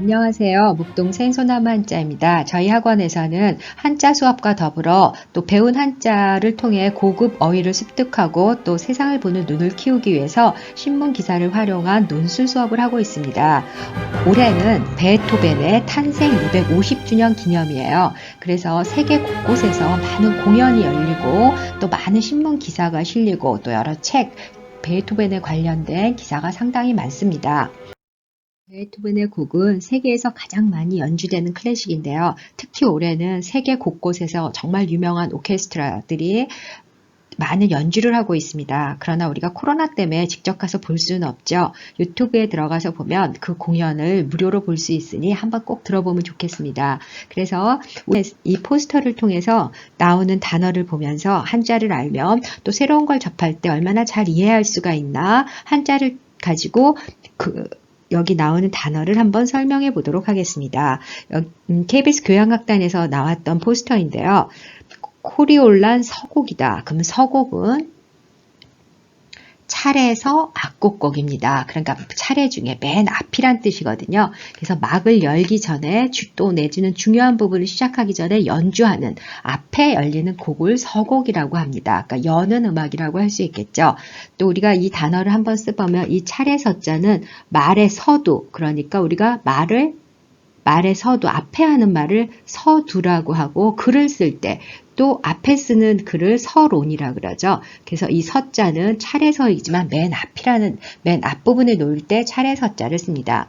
안녕하세요. 묵동생 소나무 한자입니다. 저희 학원에서는 한자 수업과 더불어 또 배운 한자를 통해 고급 어휘를 습득하고 또 세상을 보는 눈을 키우기 위해서 신문 기사를 활용한 논술 수업을 하고 있습니다. 올해는 베토벤의 탄생 250주년 기념이에요. 그래서 세계 곳곳에서 많은 공연이 열리고 또 많은 신문 기사가 실리고 또 여러 책, 베토벤에 관련된 기사가 상당히 많습니다. 베토벤의 곡은 세계에서 가장 많이 연주되는 클래식인데요. 특히 올해는 세계 곳곳에서 정말 유명한 오케스트라들이 많은 연주를 하고 있습니다. 그러나 우리가 코로나 때문에 직접 가서 볼 수는 없죠. 유튜브에 들어가서 보면 그 공연을 무료로 볼 수 있으니 한번 꼭 들어보면 좋겠습니다. 그래서 이 포스터를 통해서 나오는 단어를 보면서 한자를 알면 또 새로운 걸 접할 때 얼마나 잘 이해할 수가 있나 한자를 가지고 여기 나오는 단어를 한번 설명해 보도록 하겠습니다. KBS 교양학단에서 나왔던 포스터인데요. 코리올란 서곡이다. 그럼 서곡은 차례서 악곡곡입니다. 그러니까 차례 중에 맨 앞이란 뜻이거든요. 그래서 막을 열기 전에 또 내지는 중요한 부분을 시작하기 전에 연주하는 앞에 열리는 곡을 서곡이라고 합니다. 그러니까 여는 음악이라고 할 수 있겠죠. 또 우리가 이 단어를 한번 써보면 이 차례 서자는 말의 서두, 그러니까 우리가 말의 서두, 앞에 하는 말을 서두라고 하고 글을 쓸 때 또 앞에 쓰는 글을 서론이라 그러죠. 그래서 이 서자는 차례서이지만 맨 앞부분에 놓을 때 차례서자를 씁니다.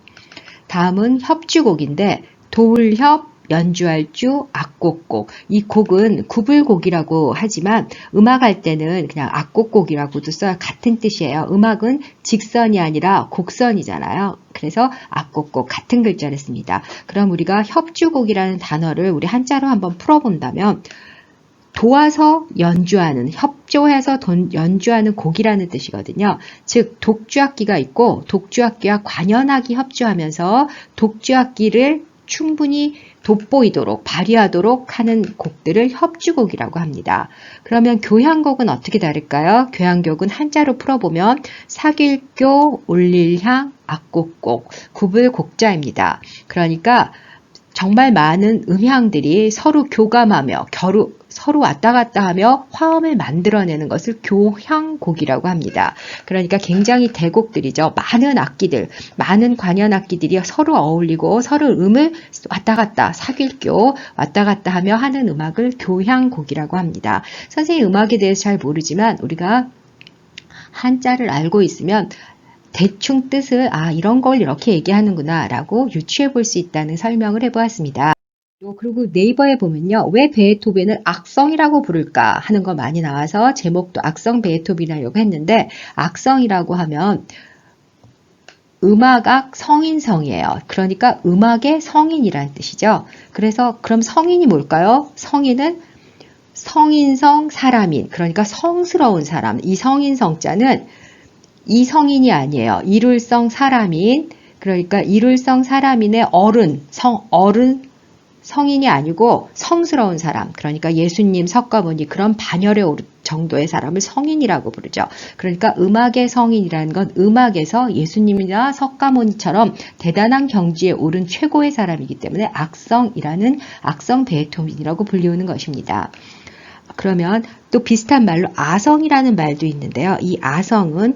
다음은 협주곡인데 도울협, 연주할 주, 악곡곡. 이 곡은 구불곡이라고 하지만 음악할 때는 그냥 악곡곡이라고도 써요. 같은 뜻이에요. 음악은 직선이 아니라 곡선이잖아요. 그래서 악곡곡 같은 글자를 씁니다. 그럼 우리가 협주곡이라는 단어를 우리 한자로 한번 풀어본다면 도와서 연주하는, 협조해서 연주하는 곡이라는 뜻이거든요. 즉 독주악기가 있고 독주악기와 관현악이 협조하면서 독주악기를 충분히 돋보이도록 발휘하도록 하는 곡들을 협주곡이라고 합니다. 그러면 교향곡은 어떻게 다를까요? 교향곡은 한자로 풀어보면 사길교, 올릴향, 악곡곡, 구불곡자입니다. 그러니까 정말 많은 음향들이 서로 교감하며 서로 왔다 갔다 하며 화음을 만들어내는 것을 교향곡이라고 합니다. 그러니까 굉장히 대곡들이죠. 많은 악기들, 많은 관현악기들이 서로 어울리고 서로 음을 왔다 갔다 사길교 왔다 갔다 하며 하는 음악을 교향곡이라고 합니다. 선생님 음악에 대해서 잘 모르지만 우리가 한자를 알고 있으면 대충 뜻을 이런 걸 이렇게 얘기하는구나 라고 유추해 볼 수 있다는 설명을 해보았습니다. 그리고 네이버에 보면요. 왜 베토벤을 악성이라고 부를까 하는 거 많이 나와서 제목도 악성 베토벤이라고 했는데 악성이라고 하면 음악악 성인성이에요. 그러니까 음악의 성인이라는 뜻이죠. 그래서 그럼 성인이 뭘까요? 성인은 성인성 사람인, 그러니까 성스러운 사람. 이 성인성자는 이성인이 아니에요. 일울성 사람인, 그러니까 일울성 사람인의 어른, 성인이 아니고 성스러운 사람, 그러니까 예수님, 석가모니 그런 반열에 오를 정도의 사람을 성인이라고 부르죠. 그러니까 음악의 성인이라는 건 음악에서 예수님이나 석가모니처럼 대단한 경지에 오른 최고의 사람이기 때문에 악성 베토벤이라고 불리우는 것입니다. 그러면 또 비슷한 말로 아성이라는 말도 있는데요. 이 아성은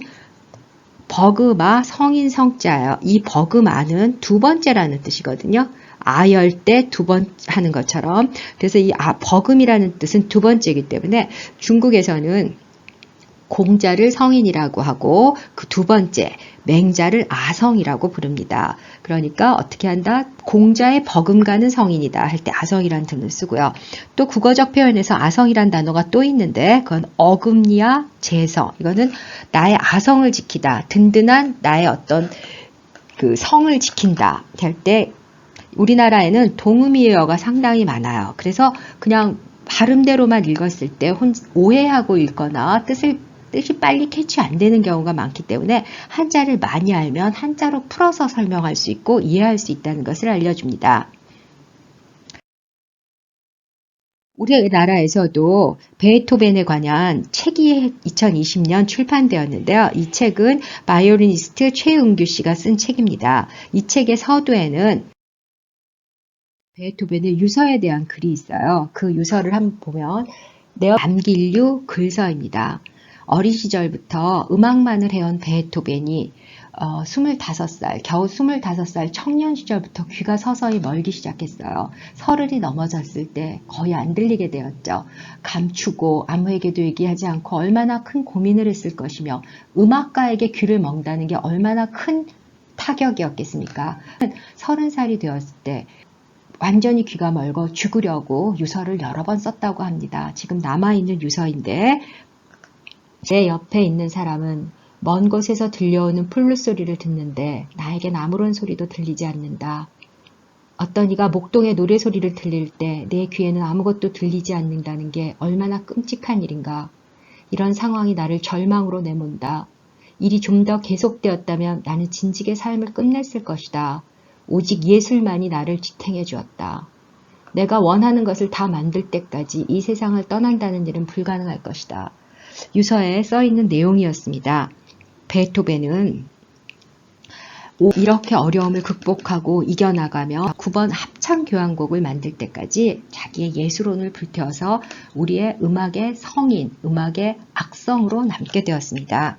버그마 성인 성자예요. 이 버그마는 두 번째라는 뜻이거든요. 아열 때 두 번 하는 것처럼. 그래서 이 버금이라는 뜻은 두 번째이기 때문에 중국에서는 공자를 성인이라고 하고 그 두 번째 맹자를 아성이라고 부릅니다. 그러니까 어떻게 한다? 공자의 버금가는 성인이다 할 때 아성이라는 단어를 쓰고요. 또 국어적 표현에서 아성이라는 단어가 또 있는데 그건 어금니와 재성. 이거는 나의 아성을 지키다. 든든한 나의 어떤 그 성을 지킨다 할 때 우리나라에는 동음이어가 상당히 많아요. 그래서 그냥 발음대로만 읽었을 때 오해하고 읽거나 뜻이 빨리 캐치 안 되는 경우가 많기 때문에 한자를 많이 알면 한자로 풀어서 설명할 수 있고 이해할 수 있다는 것을 알려줍니다. 우리나라에서도 베토벤에 관한 책이 2020년 출판되었는데요. 이 책은 바이올리니스트 최은규 씨가 쓴 책입니다. 이 책의 서두에는 베토벤의 유서에 대한 글이 있어요. 그 유서를 한번 보면 남길류 글서입니다. 어린 시절부터 음악만을 해온 베토벤이 25살, 겨우 25살 청년 시절부터 귀가 서서히 멀기 시작했어요. 서른이 넘어졌을 때 거의 안 들리게 되었죠. 감추고 아무에게도 얘기하지 않고 얼마나 큰 고민을 했을 것이며 음악가에게 귀를 멍다는 게 얼마나 큰 타격이었겠습니까? 30살이 되었을 때 완전히 귀가 멀고 죽으려고 유서를 여러 번 썼다고 합니다. 지금 남아있는 유서인데 제 옆에 있는 사람은 먼 곳에서 들려오는 플룻 소리를 듣는데 나에겐 아무런 소리도 들리지 않는다. 어떤 이가 목동의 노래 소리를 들릴 때 내 귀에는 아무것도 들리지 않는다는 게 얼마나 끔찍한 일인가. 이런 상황이 나를 절망으로 내몬다. 일이 좀 더 계속되었다면 나는 진직의 삶을 끝냈을 것이다. 오직 예술만이 나를 지탱해 주었다. 내가 원하는 것을 다 만들 때까지 이 세상을 떠난다는 일은 불가능할 것이다. 유서에 써있는 내용이었습니다. 베토벤은 이렇게 어려움을 극복하고 이겨나가며 9번 합창교향곡을 만들 때까지 자기의 예술혼을 불태워서 우리의 음악의 성인, 음악의 악성으로 남게 되었습니다.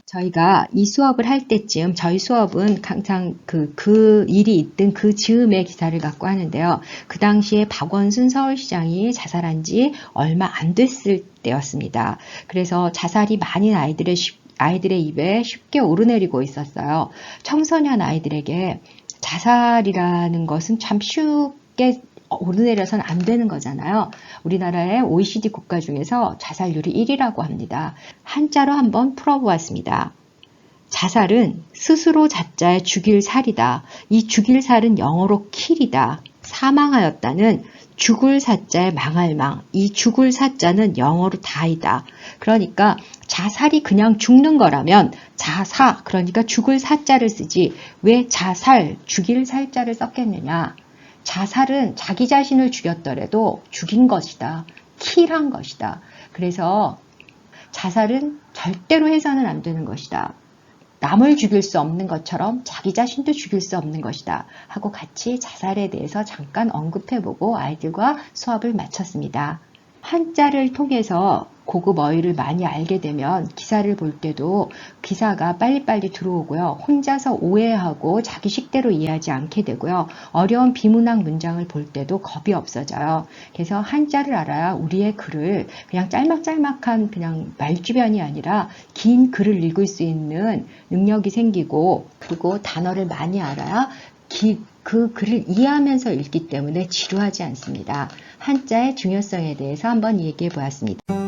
저희가 이 수업을 할 때쯤 저희 수업은 항상 그 일이 있던 그 즈음의 기사를 갖고 하는데요. 그 당시에 박원순 서울시장이 자살한 지 얼마 안 됐을 때였습니다. 그래서 자살이 많은 아이들의 입에 쉽게 오르내리고 있었어요. 청소년 아이들에게 자살이라는 것은 참 쉽게 오르내려서는 안 되는 거잖아요. 우리나라의 OECD 국가 중에서 자살률이 1위라고 합니다. 한자로 한번 풀어보았습니다. 자살은 스스로 자자의 죽일 살이다. 이 죽일 살은 영어로 kill이다. 사망하였다는 죽을 사자의 망할 망. 이 죽을 사자는 영어로 die다. 그러니까 자살이 그냥 죽는 거라면 자사, 그러니까 죽을 사자를 쓰지 왜 자살, 죽일 살자를 썼겠느냐. 자살은 자기 자신을 죽였더라도 죽인 것이다. 킬한 것이다. 그래서 자살은 절대로 해서는 안 되는 것이다. 남을 죽일 수 없는 것처럼 자기 자신도 죽일 수 없는 것이다. 하고 같이 자살에 대해서 잠깐 언급해보고 아이들과 수업을 마쳤습니다. 한자를 통해서 고급 어휘를 많이 알게 되면 기사를 볼 때도 기사가 빨리빨리 들어오고요. 혼자서 오해하고 자기 식대로 이해하지 않게 되고요. 어려운 비문학 문장을 볼 때도 겁이 없어져요. 그래서 한자를 알아야 우리의 글을 그냥 짤막짤막한 그냥 말주변이 아니라 긴 글을 읽을 수 있는 능력이 생기고 그리고 단어를 많이 알아야 그 글을 이해하면서 읽기 때문에 지루하지 않습니다. 한자의 중요성에 대해서 한번 얘기해 보았습니다.